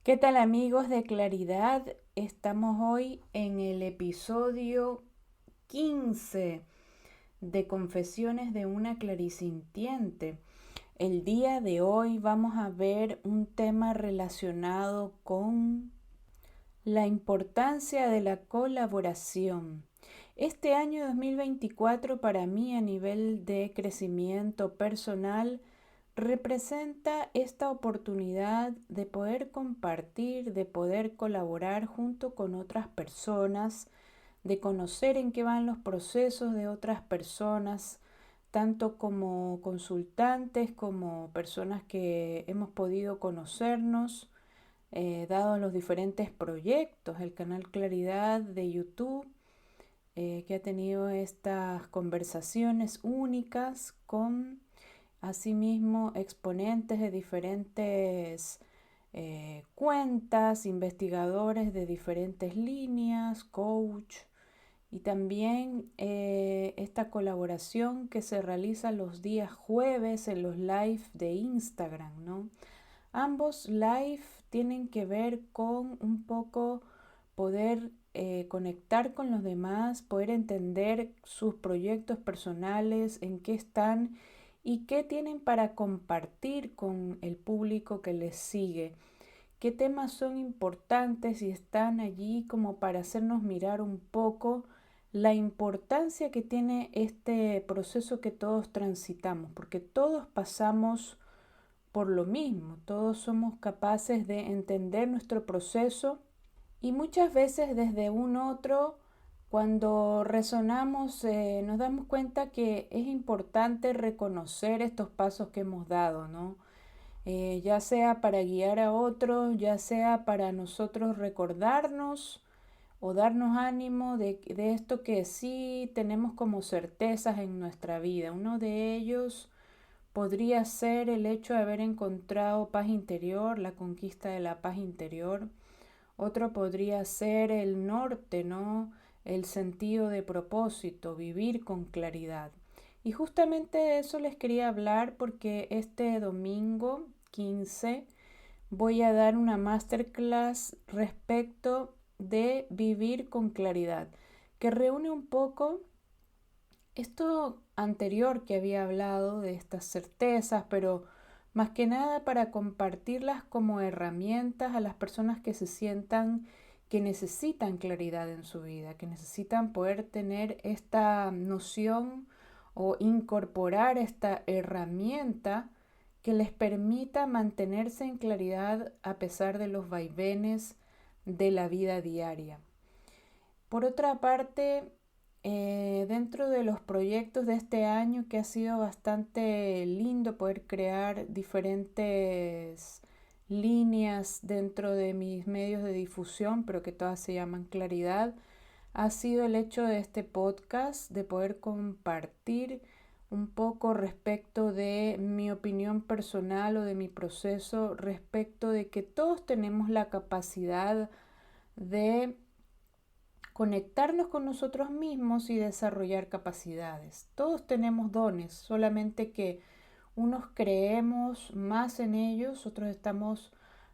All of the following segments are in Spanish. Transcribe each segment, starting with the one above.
¿Qué tal amigos de Claridad? Estamos hoy en el episodio 15 de Confesiones de una Clarisintiente. El día de hoy vamos a ver un tema relacionado con la importancia de la colaboración. Este año 2024 para mí a nivel de crecimiento personal representa esta oportunidad de poder compartir, de poder colaborar junto con otras personas, de conocer en qué van los procesos de otras personas, tanto como consultantes como personas que hemos podido conocernos, dado los diferentes proyectos, el canal Claridad de YouTube, que ha tenido estas conversaciones únicas con asimismo exponentes de diferentes cuentas, investigadores de diferentes líneas, coach, y también esta colaboración que se realiza los días jueves en los live de Instagram, ¿no? Ambos live tienen que ver con un poco poder conectar con los demás, poder entender sus proyectos personales, en qué están y qué tienen para compartir con el público que les sigue, qué temas son importantes y están allí como para hacernos mirar un poco la importancia que tiene este proceso que todos transitamos, porque todos pasamos por lo mismo, todos somos capaces de entender nuestro proceso y muchas veces desde un otro, cuando resonamos, nos damos cuenta que es importante reconocer estos pasos que hemos dado, ¿no? Ya sea para guiar a otros, ya sea para nosotros recordarnos o darnos ánimo de esto que sí tenemos como certezas en nuestra vida. Uno de ellos podría ser el hecho de haber encontrado paz interior, la conquista de la paz interior. Otro podría ser el norte, ¿no? El sentido de propósito, vivir con claridad. Y justamente de eso les quería hablar porque este domingo 15 voy a dar una masterclass respecto de vivir con claridad, que reúne un poco esto anterior que había hablado de estas certezas, pero más que nada para compartirlas como herramientas a las personas que se sientan que necesitan claridad en su vida, que necesitan poder tener esta noción o incorporar esta herramienta que les permita mantenerse en claridad a pesar de los vaivenes de la vida diaria. Por otra parte, dentro de los proyectos de este año, que ha sido bastante lindo poder crear diferentes líneas dentro de mis medios de difusión, pero que todas se llaman Claridad, ha sido el hecho de este podcast, de poder compartir un poco respecto de mi opinión personal o de mi proceso, respecto de que todos tenemos la capacidad de conectarnos con nosotros mismos y desarrollar capacidades. Todos tenemos dones, solamente que unos creemos más en ellos, otros estamos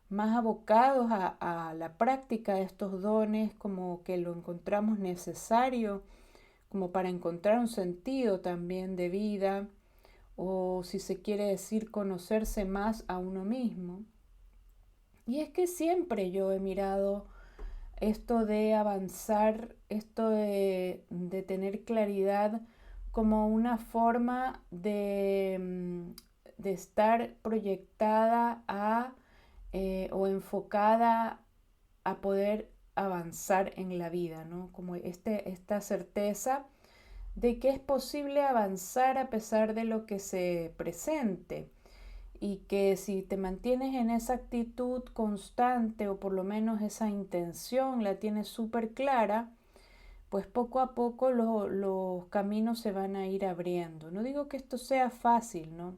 más abocados a la práctica de estos dones, como que lo encontramos necesario, como para encontrar un sentido también de vida, o si se quiere decir conocerse más a uno mismo. Y es que siempre yo he mirado esto de avanzar, esto de tener claridad como una forma de estar proyectada o enfocada a poder avanzar en la vida, ¿no? Como esta certeza de que es posible avanzar a pesar de lo que se presente y que si te mantienes en esa actitud constante o por lo menos esa intención la tienes súper clara, pues poco a poco los caminos se van a ir abriendo. No digo que esto sea fácil, ¿no?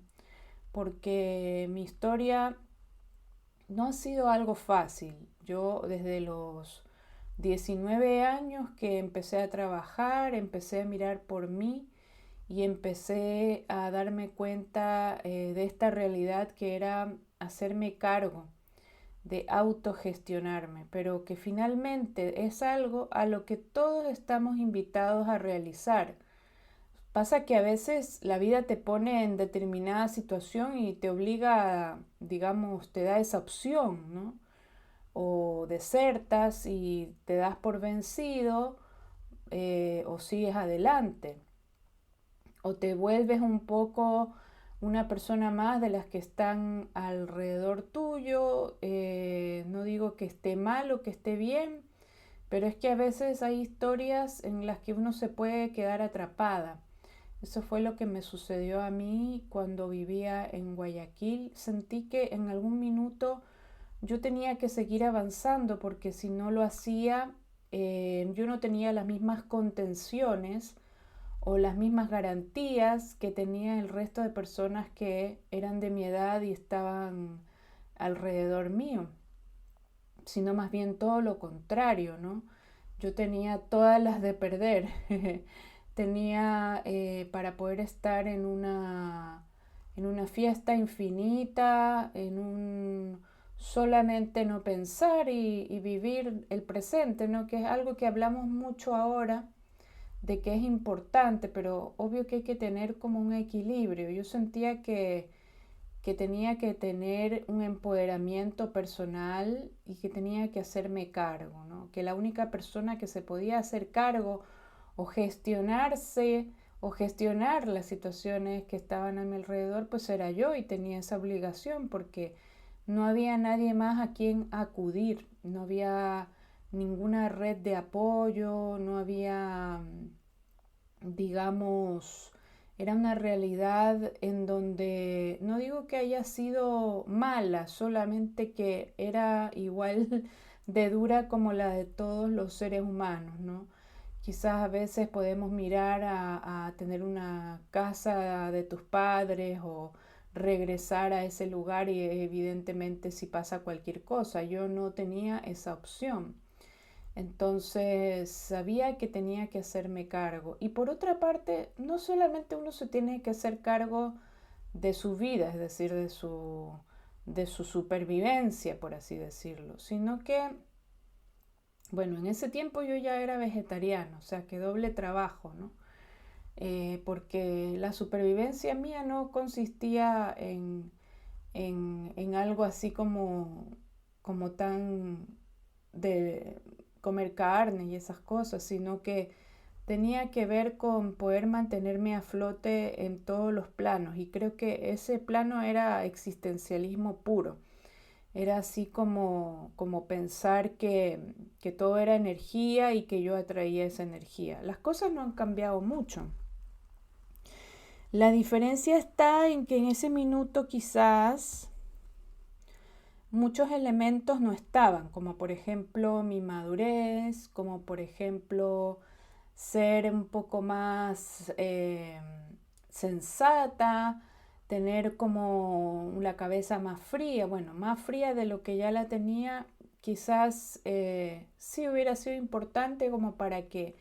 Porque mi historia no ha sido algo fácil. Yo desde los 19 años que empecé a trabajar, empecé a mirar por mí y empecé a darme cuenta de esta realidad que era hacerme cargo de autogestionarme, pero que finalmente es algo a lo que todos estamos invitados a realizar. Pasa que a veces la vida te pone en determinada situación y te obliga, digamos, te da esa opción, ¿no? O desertas y te das por vencido, o sigues adelante, o te vuelves un poco una persona más de las que están alrededor tuyo. No digo que esté mal o que esté bien, pero es que a veces hay historias en las que uno se puede quedar atrapada. Eso fue lo que me sucedió a mí cuando vivía en Guayaquil. Sentí que en algún minuto yo tenía que seguir avanzando porque si no lo hacía, yo no tenía las mismas contenciones o las mismas garantías que tenía el resto de personas que eran de mi edad y estaban alrededor mío, sino más bien todo lo contrario, ¿no? Yo tenía todas las de perder. Tenía para poder estar en una fiesta infinita, en un solamente no pensar y vivir el presente, ¿no? Que es algo que hablamos mucho ahora de que es importante, pero obvio que hay que tener como un equilibrio. Yo sentía que tenía que tener un empoderamiento personal y que tenía que hacerme cargo, ¿no? Que la única persona que se podía hacer cargo o gestionarse o gestionar las situaciones que estaban a mi alrededor, pues era yo y tenía esa obligación porque no había nadie más a quien acudir, no había ninguna red de apoyo, no había, digamos, era una realidad en donde no digo que haya sido mala, solamente que era igual de dura como la de todos los seres humanos, ¿no? Quizás a veces podemos mirar a tener una casa de tus padres o regresar a ese lugar y evidentemente si pasa cualquier cosa, yo no tenía esa opción. Entonces sabía que tenía que hacerme cargo. Y por otra parte, no solamente uno se tiene que hacer cargo de su vida, es decir, de su supervivencia, por así decirlo, sino que, bueno, en ese tiempo yo ya era vegetariano, o sea, que doble trabajo, ¿no? Porque la supervivencia mía no consistía en algo así como tan de comer carne y esas cosas, sino que tenía que ver con poder mantenerme a flote en todos los planos y creo que ese plano era existencialismo puro. Era así como pensar que todo era energía y que yo atraía esa energía. Las cosas no han cambiado mucho. La diferencia está en que en ese minuto quizás muchos elementos no estaban, como por ejemplo mi madurez, como por ejemplo ser un poco más sensata, tener como la cabeza más fría, bueno, más fría de lo que ya la tenía, quizás sí hubiera sido importante como para que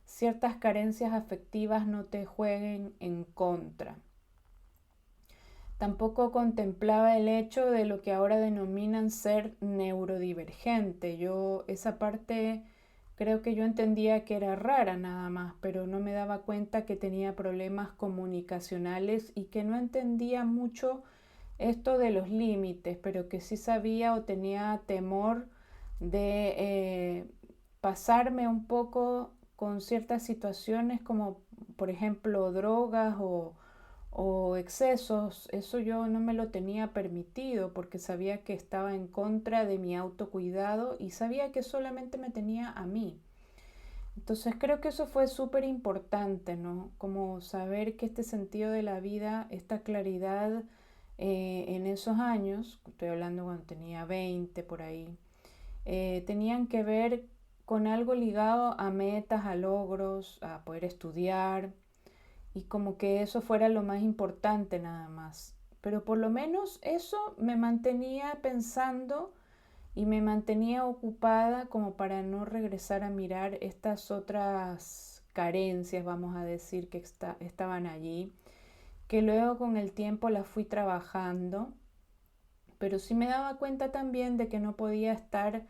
ciertas carencias afectivas no te jueguen en contra. Tampoco contemplaba el hecho de lo que ahora denominan ser neurodivergente. Yo esa parte creo que yo entendía que era rara nada más, pero no me daba cuenta que tenía problemas comunicacionales y que no entendía mucho esto de los límites, pero que sí sabía o tenía temor de pasarme un poco con ciertas situaciones como por ejemplo drogas o excesos. Eso yo no me lo tenía permitido porque sabía que estaba en contra de mi autocuidado y sabía que solamente me tenía a mí. Entonces creo que eso fue súper importante, ¿no? Como saber que este sentido de la vida, esta claridad en esos años, estoy hablando cuando tenía 20 por ahí, tenían que ver con algo ligado a metas, a logros, a poder estudiar y como que eso fuera lo más importante nada más. Pero por lo menos eso me mantenía pensando y me mantenía ocupada como para no regresar a mirar estas otras carencias, vamos a decir, que estaban allí, que luego con el tiempo las fui trabajando, pero sí me daba cuenta también de que no podía estar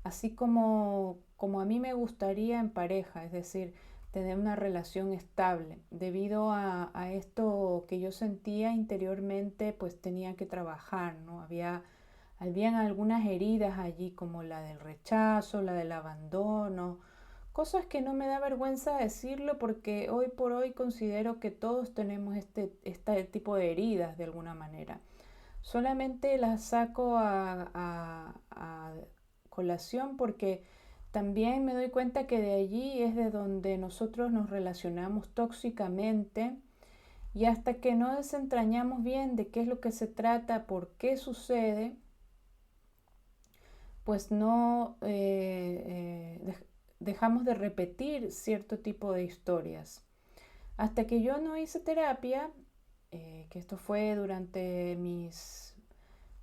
así como a mí me gustaría en pareja, es decir, tener una relación estable. Debido a esto que yo sentía interiormente, pues tenía que trabajar, ¿no? Habían algunas heridas allí, como la del rechazo, la del abandono, cosas que no me da vergüenza decirlo porque hoy por hoy considero que todos tenemos este tipo de heridas de alguna manera. Solamente las saco a colación porque también me doy cuenta que de allí es de donde nosotros nos relacionamos tóxicamente y hasta que no desentrañamos bien de qué es lo que se trata, por qué sucede, pues no dejamos de repetir cierto tipo de historias. Hasta que yo no hice terapia, que esto fue durante mis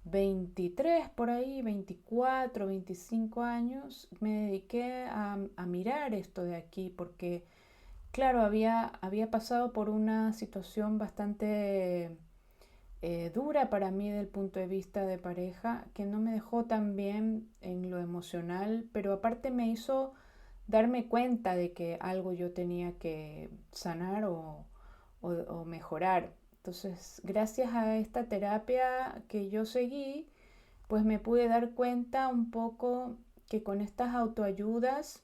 23 por ahí, 24, 25 años, me dediqué a mirar esto de aquí porque, claro, había pasado por una situación bastante dura para mí del punto de vista de pareja, que no me dejó tan bien en lo emocional, pero aparte me hizo darme cuenta de que algo yo tenía que sanar o mejorar. Entonces, gracias a esta terapia que yo seguí, pues me pude dar cuenta un poco que con estas autoayudas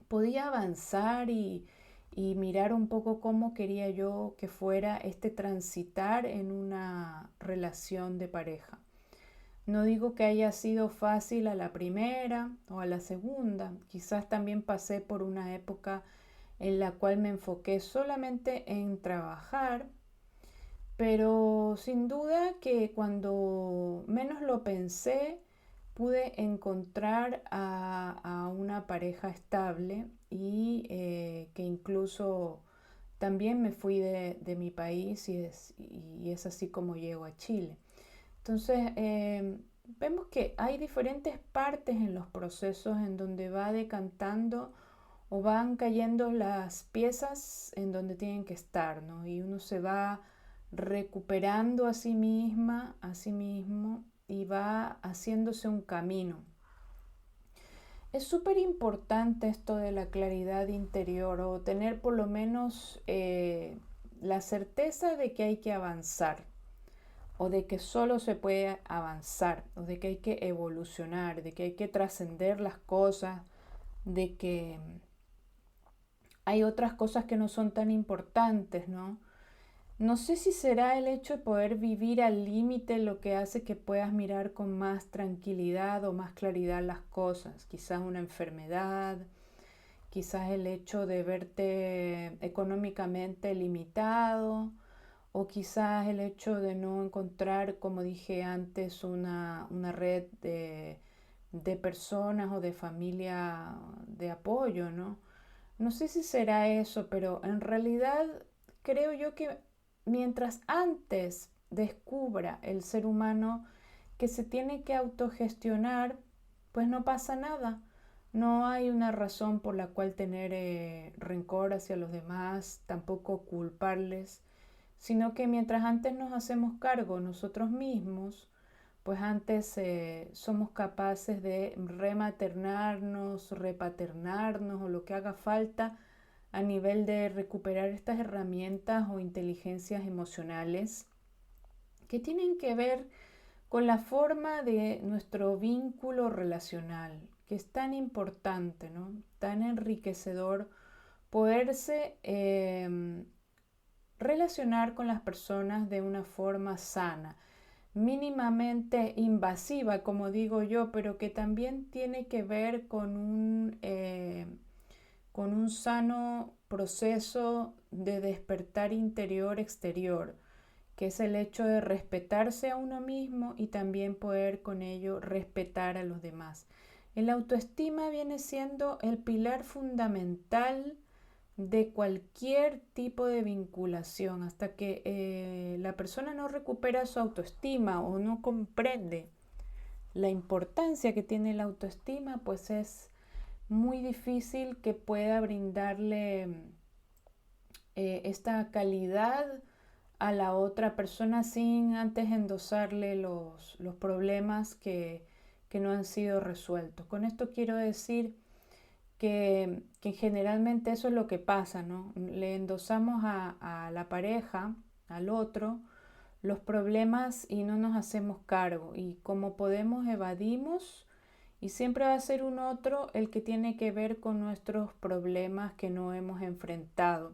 podía avanzar y mirar un poco cómo quería yo que fuera este transitar en una relación de pareja. No digo que haya sido fácil a la primera o a la segunda, quizás también pasé por una época en la cual me enfoqué solamente en trabajar, pero sin duda que cuando menos lo pensé, pude encontrar a una pareja estable y que incluso también me fui de mi país y es así como llego a Chile. Entonces, vemos que hay diferentes partes en los procesos en donde va decantando o van cayendo las piezas en donde tienen que estar, ¿no? Y uno se va recuperando a sí misma, a sí mismo, y va haciéndose un camino. Es súper importante esto de la claridad interior o tener por lo menos la certeza de que hay que avanzar o de que solo se puede avanzar o de que hay que evolucionar, de que hay que trascender las cosas, de que hay otras cosas que no son tan importantes, ¿no? No sé si será el hecho de poder vivir al límite lo que hace que puedas mirar con más tranquilidad o más claridad las cosas. Quizás una enfermedad, quizás el hecho de verte económicamente limitado o quizás el hecho de no encontrar, como dije antes, una red de personas o de familia de apoyo, ¿no? No sé si será eso, pero en realidad creo yo que mientras antes descubra el ser humano que se tiene que autogestionar, pues no pasa nada. No hay una razón por la cual tener rencor hacia los demás, tampoco culparles, sino que mientras antes nos hacemos cargo nosotros mismos, pues antes somos capaces de rematernarnos, repaternarnos o lo que haga falta a nivel de recuperar estas herramientas o inteligencias emocionales que tienen que ver con la forma de nuestro vínculo relacional, que es tan importante, ¿no? Tan enriquecedor poderse relacionar con las personas de una forma sana, mínimamente invasiva, como digo yo, pero que también tiene que ver con un sano proceso de despertar interior-exterior, que es el hecho de respetarse a uno mismo y también poder con ello respetar a los demás. El autoestima viene siendo el pilar fundamental de cualquier tipo de vinculación. Hasta que la persona no recupera su autoestima o no comprende la importancia que tiene la autoestima, pues es muy difícil que pueda brindarle esta calidad a la otra persona sin antes endosarle los problemas que no han sido resueltos. Con esto quiero decir que generalmente eso es lo que pasa, ¿no? Le endosamos a la pareja, al otro, los problemas y no nos hacemos cargo. Y como podemos, evadimos y siempre va a ser un otro el que tiene que ver con nuestros problemas que no hemos enfrentado.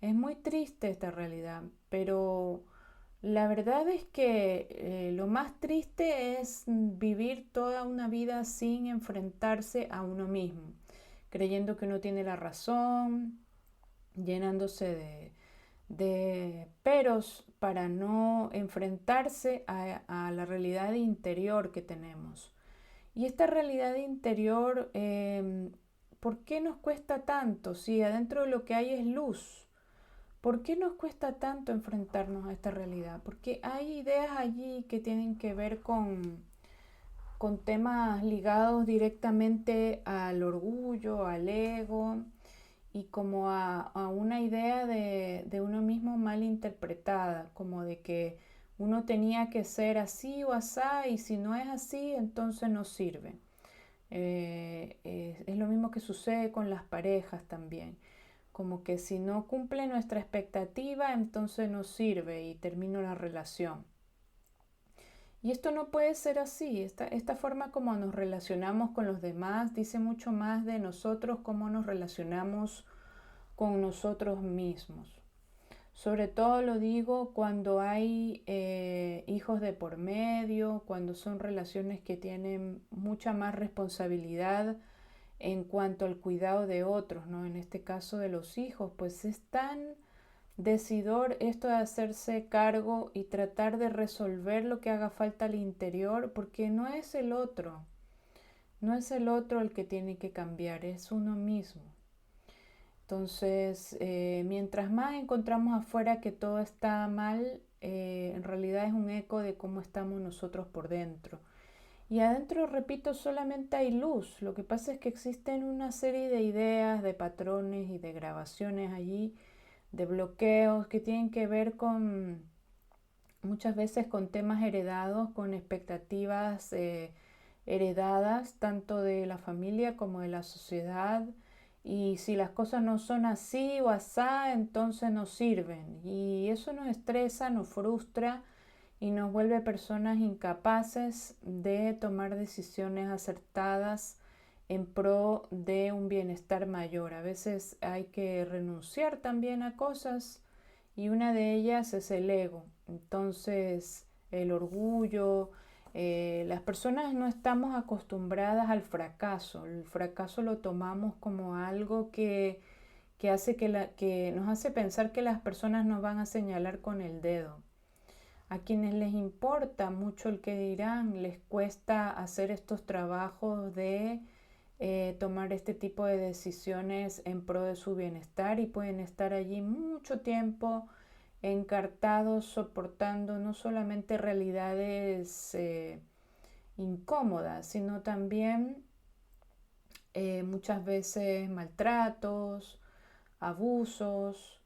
Es muy triste esta realidad, pero la verdad es que lo más triste es vivir toda una vida sin enfrentarse a uno mismo, creyendo que uno tiene la razón, llenándose de peros para no enfrentarse a la realidad interior que tenemos. Y esta realidad interior, ¿por qué nos cuesta tanto? Si adentro de lo que hay es luz, ¿por qué nos cuesta tanto enfrentarnos a esta realidad? Porque hay ideas allí que tienen que ver con temas ligados directamente al orgullo, al ego y como a una idea de uno mismo mal interpretada, como de que uno tenía que ser así o asá y si no es así entonces no sirve. Es lo mismo que sucede con las parejas también, como que si no cumple nuestra expectativa entonces no sirve y termino la relación. Y esto no puede ser así. Esta forma como nos relacionamos con los demás dice mucho más de nosotros, cómo nos relacionamos con nosotros mismos. Sobre todo lo digo cuando hay hijos de por medio, cuando son relaciones que tienen mucha más responsabilidad en cuanto al cuidado de otros, ¿no? En este caso de los hijos, pues es tan decidor esto de hacerse cargo y tratar de resolver lo que haga falta al interior, porque no es el otro, no es el otro el que tiene que cambiar, es uno mismo. Entonces, mientras más encontramos afuera que todo está mal, en realidad es un eco de cómo estamos nosotros por dentro. Y adentro, repito, solamente hay luz. Lo que pasa es que existen una serie de ideas, de patrones y de grabaciones allí, de bloqueos que tienen que ver con muchas veces con temas heredados, con expectativas heredadas tanto de la familia como de la sociedad. Y si las cosas no son así o asá, entonces no sirven. Y eso nos estresa, nos frustra y nos vuelve personas incapaces de tomar decisiones acertadas en pro de un bienestar mayor. A veces hay que renunciar también a cosas y una de ellas es el ego. Entonces, el orgullo, las personas no estamos acostumbradas al fracaso. El fracaso lo tomamos como algo que hace que nos hace pensar que las personas nos van a señalar con el dedo. A quienes les importa mucho el que dirán, les cuesta hacer estos trabajos de tomar este tipo de decisiones en pro de su bienestar y pueden estar allí mucho tiempo encartados, soportando no solamente realidades incómodas, sino también muchas veces maltratos, abusos,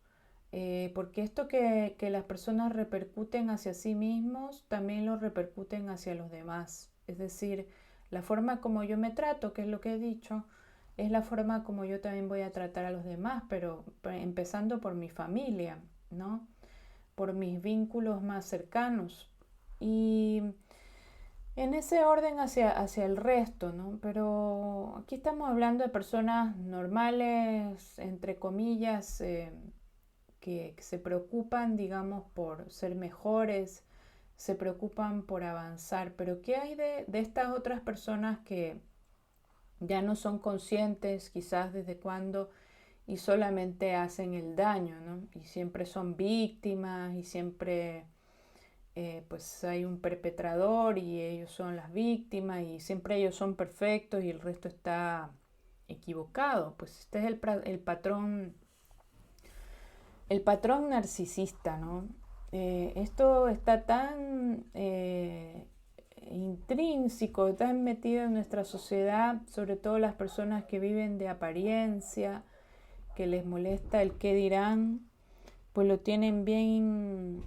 porque esto que las personas repercuten hacia sí mismos, también lo repercuten hacia los demás. Es decir, la forma como yo me trato, que es lo que he dicho, es la forma como yo también voy a tratar a los demás, pero empezando por mi familia, ¿no? Por mis vínculos más cercanos. Y en ese orden hacia el resto, ¿no? Pero aquí estamos hablando de personas normales, entre comillas, que se preocupan, digamos, por ser mejores, se preocupan por avanzar. Pero ¿qué hay de estas otras personas que ya no son conscientes, quizás desde cuándo, y solamente hacen el daño, ¿no? Y siempre son víctimas y siempre pues hay un perpetrador y ellos son las víctimas y siempre ellos son perfectos y el resto está equivocado. Pues este es el patrón narcisista, ¿no? Esto está tan intrínseco, tan metido en nuestra sociedad, sobre todo las personas que viven de apariencia, que les molesta el qué dirán, pues lo tienen bien,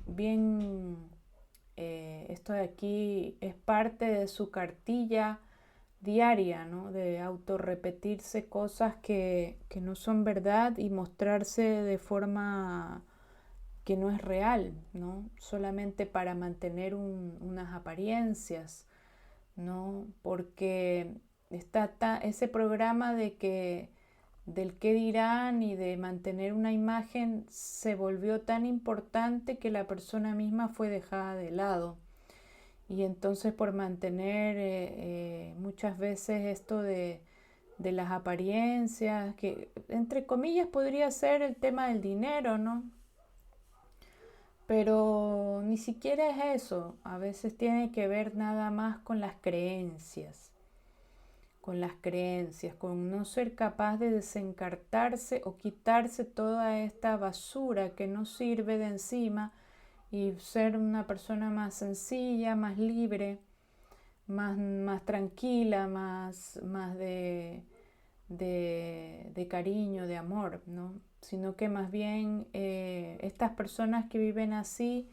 esto de aquí es parte de su cartilla diaria, ¿no? De autorrepetirse cosas que no son verdad y mostrarse de forma que no es real, ¿no? Solamente para mantener unas apariencias, ¿no? Porque está ese programa del qué dirán y de mantener una imagen se volvió tan importante que la persona misma fue dejada de lado. Y entonces por mantener muchas veces esto de las apariencias, que entre comillas podría ser el tema del dinero, ¿no? Pero ni siquiera es eso, a veces tiene que ver nada más con las creencias, con no ser capaz de desencartarse o quitarse toda esta basura que no sirve de encima y ser una persona más sencilla, más libre, más tranquila, más de cariño, de amor, ¿no? Sino que más bien estas personas que viven así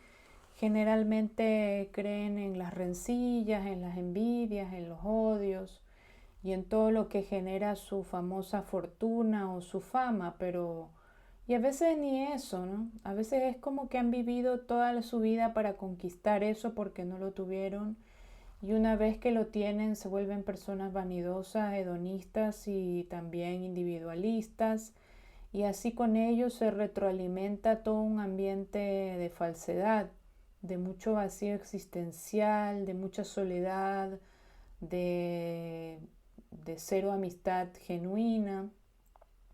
generalmente creen en las rencillas, en las envidias, en los odios y en todo lo que genera su famosa fortuna o su fama, pero y a veces ni eso, ¿no? A veces es como que han vivido toda su vida para conquistar eso porque no lo tuvieron y una vez que lo tienen se vuelven personas vanidosas, hedonistas y también individualistas y así con ello se retroalimenta todo un ambiente de falsedad, de mucho vacío existencial, de mucha soledad, de, de cero amistad genuina,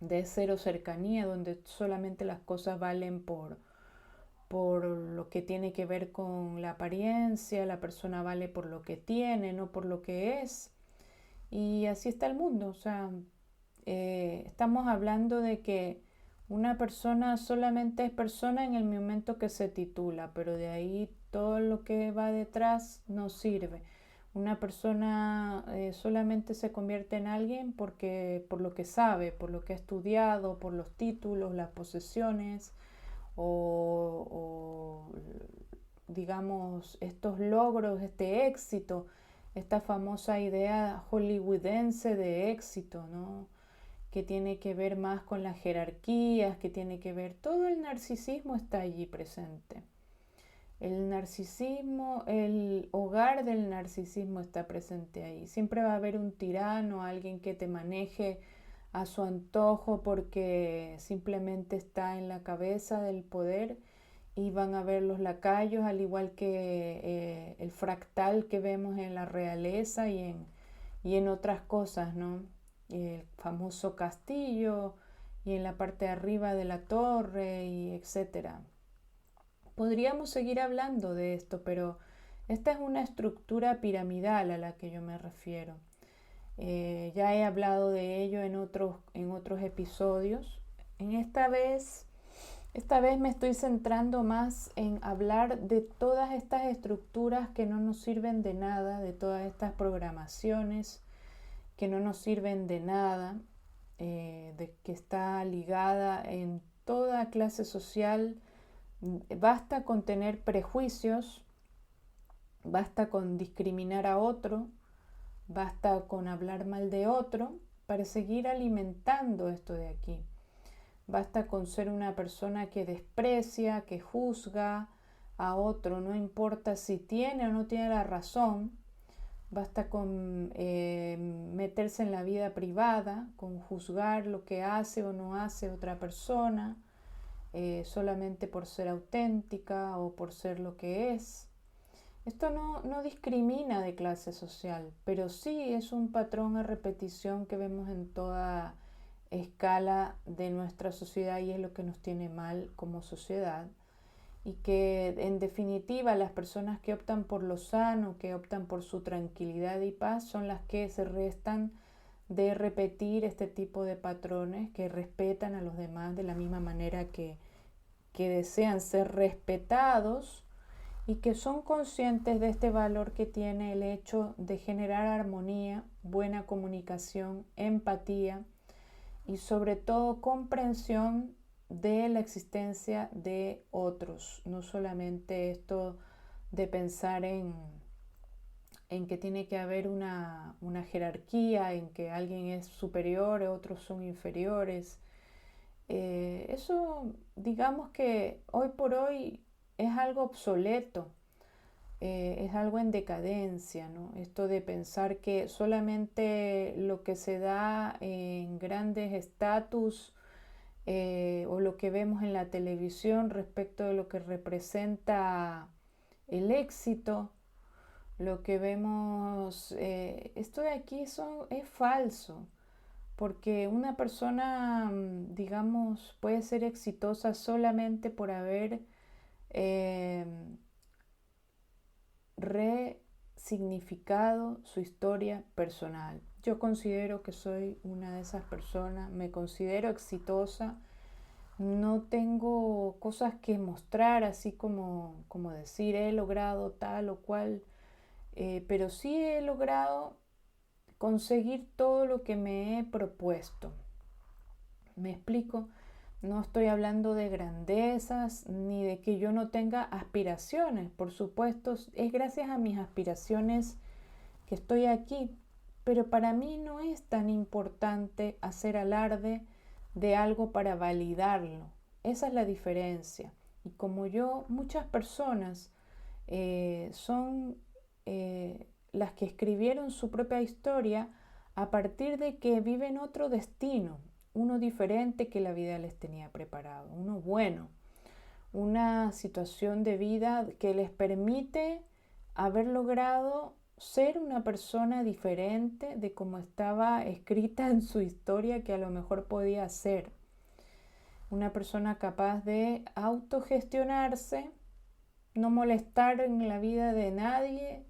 de cero cercanía, donde solamente las cosas valen por lo que tiene que ver con la apariencia, la persona vale por lo que tiene, no por lo que es. Y así está el mundo, o sea, estamos hablando de que una persona solamente es persona en el momento que se titula, pero de ahí todo lo que va detrás no sirve. Una persona solamente se convierte en alguien por lo que sabe, por lo que ha estudiado, por los títulos, las posesiones o digamos estos logros, este éxito, esta famosa idea hollywoodense de éxito, ¿no? Que tiene que ver más con las jerarquías, que tiene que ver, todo el narcisismo está allí presente. El narcisismo, el hogar del narcisismo está presente ahí. Siempre va a haber un tirano, alguien que te maneje a su antojo porque simplemente está en la cabeza del poder y van a ver los lacayos, al igual que el fractal que vemos en la realeza y en otras cosas, ¿no? El famoso castillo y en la parte de arriba de la torre y etcétera. Podríamos seguir hablando de esto, pero esta es una estructura piramidal a la que yo me refiero. Ya he hablado de ello en otros episodios. Esta vez me estoy centrando más en hablar de todas estas estructuras que no nos sirven de nada, de todas estas programaciones que no nos sirven de nada, de que está ligada en toda clase social. Basta con tener prejuicios, basta con discriminar a otro, basta con hablar mal de otro para seguir alimentando esto de aquí. Basta con ser una persona que desprecia, que juzga a otro, no importa si tiene o no tiene la razón. Basta con meterse en la vida privada, con juzgar lo que hace o no hace otra persona, solamente por ser auténtica o por ser lo que es. Esto no discrimina de clase social, pero sí es un patrón a repetición que vemos en toda escala de nuestra sociedad y es lo que nos tiene mal como sociedad. Y que en definitiva las personas que optan por lo sano, que optan por su tranquilidad y paz, son las que se restan de repetir este tipo de patrones, que respetan a los demás de la misma manera que desean ser respetados y que son conscientes de este valor que tiene el hecho de generar armonía, buena comunicación, empatía y sobre todo comprensión de la existencia de otros, no solamente esto de pensar en que tiene que haber una jerarquía, en que alguien es superior, otros son inferiores. Eso, digamos que hoy por hoy es algo obsoleto, es algo en decadencia, ¿no? Esto de pensar que solamente lo que se da en grandes estatus o lo que vemos en la televisión respecto de lo que representa el éxito, lo que vemos, esto de aquí es falso, porque una persona, digamos, puede ser exitosa solamente por haber eh, resignificado su historia personal. Yo considero que soy una de esas personas, me considero exitosa, no tengo cosas que mostrar, así como decir he logrado tal o cual, pero sí he logrado conseguir todo lo que me he propuesto. ¿Me explico? No estoy hablando de grandezas ni de que yo no tenga aspiraciones. Por supuesto, es gracias a mis aspiraciones que estoy aquí. Pero para mí no es tan importante hacer alarde de algo para validarlo. Esa es la diferencia. Y como yo, muchas personas son las que escribieron su propia historia a partir de que viven otro destino, uno diferente que la vida les tenía preparado, uno bueno, una situación de vida que les permite haber logrado ser una persona diferente de como estaba escrita en su historia que a lo mejor podía ser. Una persona capaz de autogestionarse, no molestar en la vida de nadie,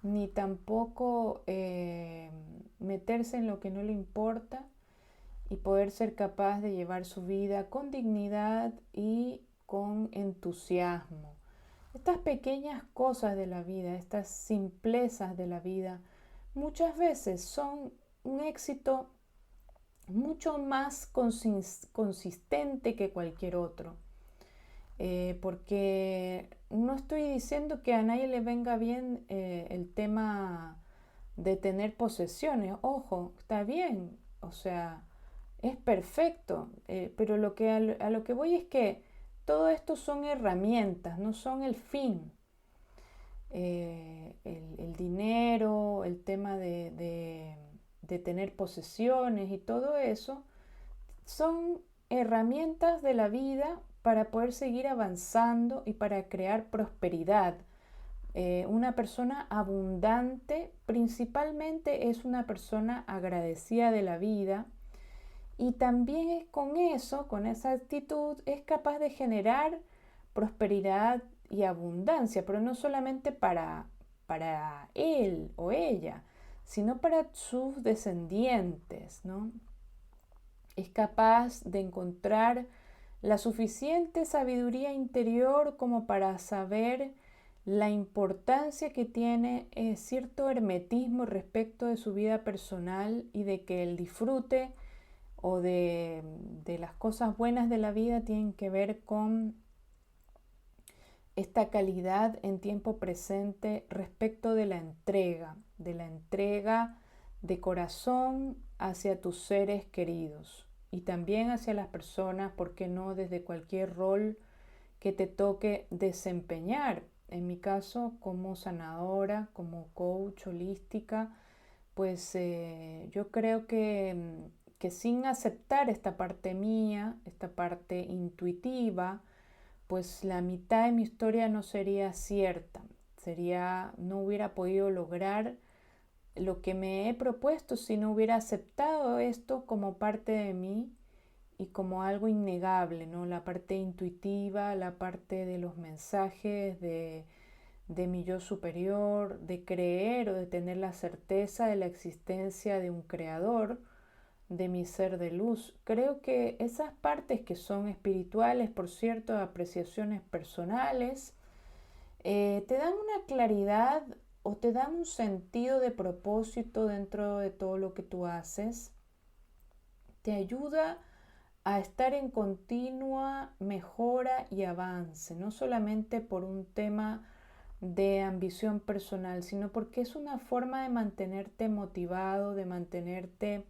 ni tampoco meterse en lo que no le importa y poder ser capaz de llevar su vida con dignidad y con entusiasmo. Estas pequeñas cosas de la vida, estas simplezas de la vida, muchas veces son un éxito mucho más consistente que cualquier otro. Porque no estoy diciendo que a nadie le venga bien el tema de tener posesiones. Ojo, está bien, o sea, es perfecto, pero a lo que voy es que todo esto son herramientas, no son el fin. El dinero, el tema de tener posesiones y todo eso son herramientas de la vida para poder seguir avanzando y para crear prosperidad. Una persona abundante principalmente es una persona agradecida de la vida y también es con eso, con esa actitud, es capaz de generar prosperidad y abundancia, pero no solamente para él o ella, sino para sus descendientes, ¿no? Es capaz de encontrar la suficiente sabiduría interior como para saber la importancia que tiene cierto hermetismo respecto de su vida personal y de que el disfrute o de las cosas buenas de la vida tienen que ver con esta calidad en tiempo presente respecto de la entrega de corazón hacia tus seres queridos y también hacia las personas, ¿por qué no?, desde cualquier rol que te toque desempeñar. En mi caso, como sanadora, como coach holística, pues yo creo que sin aceptar esta parte mía, esta parte intuitiva, pues la mitad de mi historia no sería cierta, no hubiera podido lograr lo que me he propuesto si no hubiera aceptado esto como parte de mí y como algo innegable, ¿no? La parte intuitiva, la parte de los mensajes de mi yo superior, de creer o de tener la certeza de la existencia de un creador, de mi ser de luz. Creo que esas partes que son espirituales, por cierto, apreciaciones personales, te dan una claridad o te dan un sentido de propósito dentro de todo lo que tú haces. Te ayuda a estar en continua mejora y avance, no solamente por un tema de ambición personal, sino porque es una forma de mantenerte motivado, de mantenerte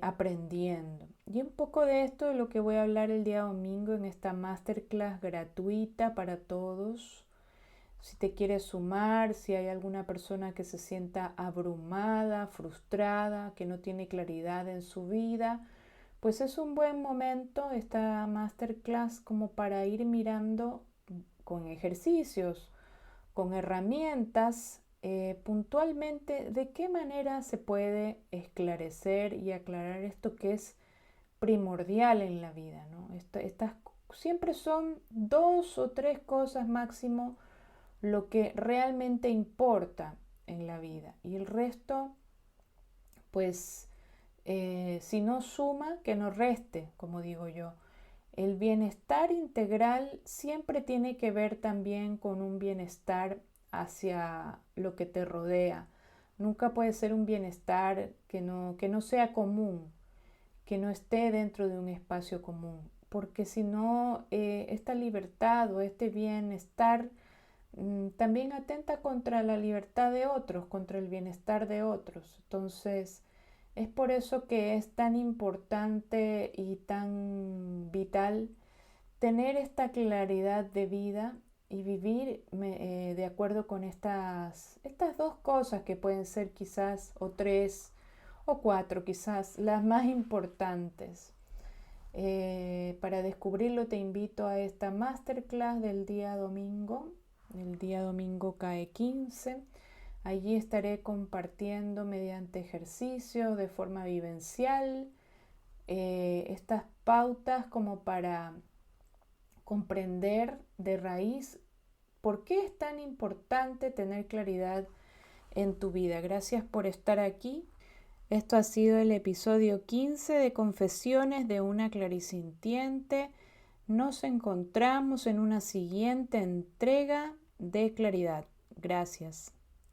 aprendiendo. Y un poco de esto es lo que voy a hablar el día domingo en esta masterclass gratuita para todos. Si te quieres sumar, si hay alguna persona que se sienta abrumada, frustrada, que no tiene claridad en su vida, pues es un buen momento esta masterclass como para ir mirando con ejercicios, con herramientas, puntualmente de qué manera se puede esclarecer y aclarar esto que es primordial en la vida, ¿no? Estas siempre son 2 o 3 cosas máximo lo que realmente importa en la vida, y el resto, pues, si no suma, que no reste, como digo yo. El bienestar integral siempre tiene que ver también con un bienestar hacia lo que te rodea. Nunca puede ser un bienestar que no sea común, que no esté dentro de un espacio común, porque si no, esta libertad o este bienestar también atenta contra la libertad de otros, contra el bienestar de otros. Entonces, es por eso que es tan importante y tan vital tener esta claridad de vida y vivir de acuerdo con estas 2 cosas que pueden ser quizás, o 3 o 4 quizás, las más importantes. Para descubrirlo te invito a esta masterclass del día domingo. El día domingo cae 15. Allí estaré compartiendo mediante ejercicios de forma vivencial estas pautas como para comprender de raíz por qué es tan importante tener claridad en tu vida. Gracias por estar aquí. Esto ha sido el episodio 15 de Confesiones de una Clarisintiente. Nos encontramos en una siguiente entrega de Claridad. Gracias.